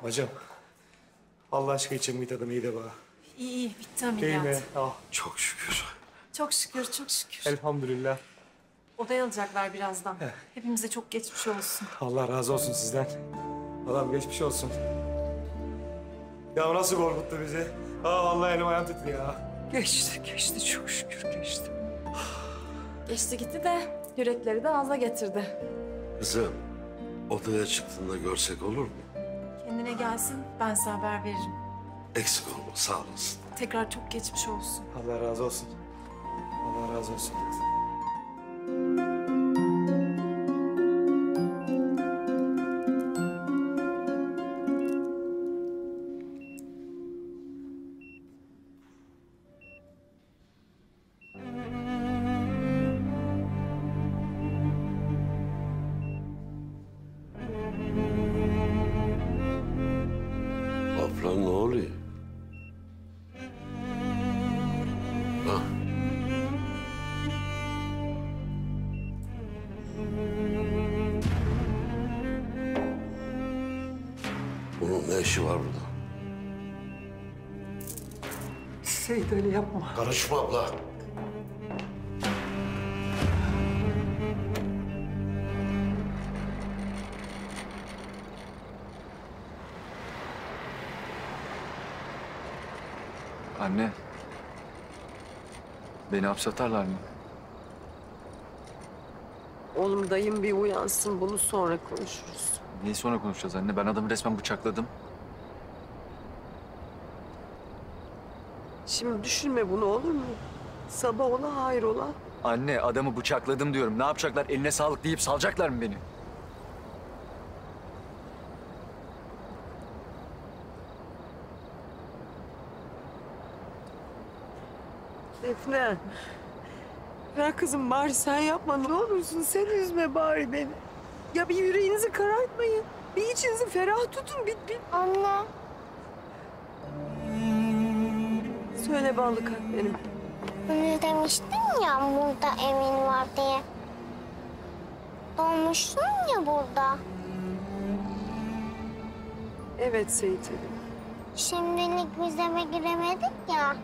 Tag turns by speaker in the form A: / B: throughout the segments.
A: Bacım, Allah aşkı için bir tadım iyi de bana.
B: İyi iyi bitti
A: İyi
B: ameliyat.
A: mi? Ah,
C: Çok şükür.
B: Çok şükür çok şükür.
A: elhamdülillah.
B: Odaya alacaklar birazdan. Hepimize çok geçmiş olsun.
A: Allah razı olsun sizden. Adam geçmiş olsun. Ya nasıl korkuttu bizi? Aa vallahi elim ayağım titriyor ya.
D: Geçti çok şükür geçti.
B: Geçti gitti de yürekleri de ağza getirdi.
C: Kızım, odaya çıktığında görsek olur mu?
B: Kendine gelsin ben size haber veririm.
C: Eksik olma, sağ olasın.
B: Tekrar çok geçmiş olsun.
A: Allah razı olsun. Allah razı olsun.
C: Abla ne oluyor? Ha? Bunun ne işi var burada?
D: Seyit Ali yapma.
C: Karışma abla.
E: Anne. Beni hapse atarlar mı?
D: Oğlum dayım bir uyansın, bunu sonra konuşuruz.
E: Neyi sonra konuşacağız anne? Ben adamı resmen bıçakladım.
D: Şimdi düşünme bunu, olur mu? Sabah ola hayrola.
E: Anne adamı bıçakladım diyorum. Ne yapacaklar? Eline sağlık deyip salacaklar mı beni?
D: Defne. Ya kızım bari sen yapma, ne olursun sen üzme bari beni. Ya bir yüreğinizi karartmayın. Bir içinizi ferah tutun, bir...
F: Anne,
D: Söyle ballı kalp benim.
F: önce demiştin ya burada evin var diye. Doğmuşsun ya burada.
D: Evet Seyit Ali.
F: Şimdilik biz eve giremedik ya.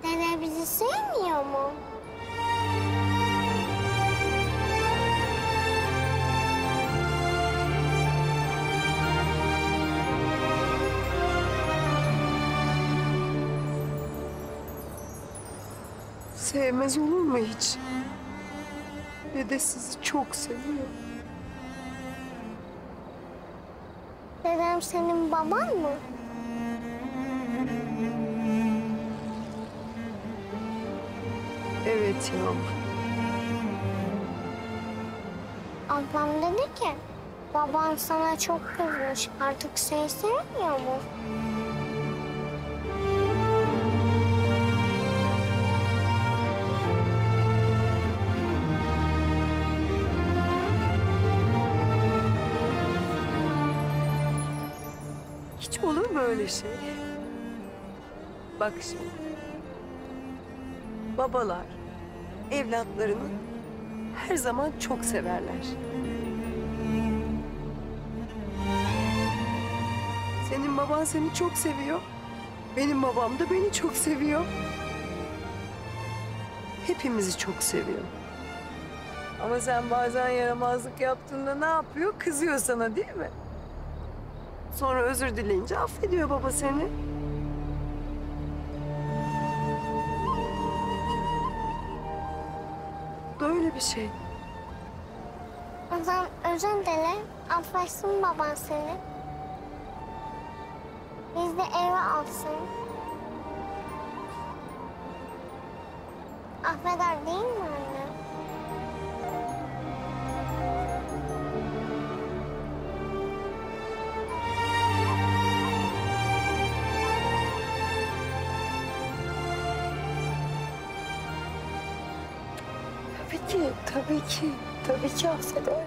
F: Dede bizi sevmiyor mu?
D: Sevmez olur mu hiç? Dede sizi çok seviyor.
F: Dedem senin baban mı?
D: Evet yavrum.
F: Ablam dedi ki baban sana çok kızmış. Artık seni sevmiyor mu?
D: Hiç olur mu öyle şey? Bak şimdi. Babalar evlatlarını her zaman çok severler. Senin baban seni çok seviyor. Benim babam da beni çok seviyor. Hepimizi çok seviyor. Ama sen bazen yaramazlık yaptığında ne yapıyor? Kızıyor sana, değil mi? Sonra özür dileyince affediyor baba seni. Böyle bir şey.
F: O zaman özür dile, affetsin baban seni. Biz de eve alsın. Affeder değil mi anne?
D: Tabii ki, tabii ki. Tabii ki affeder.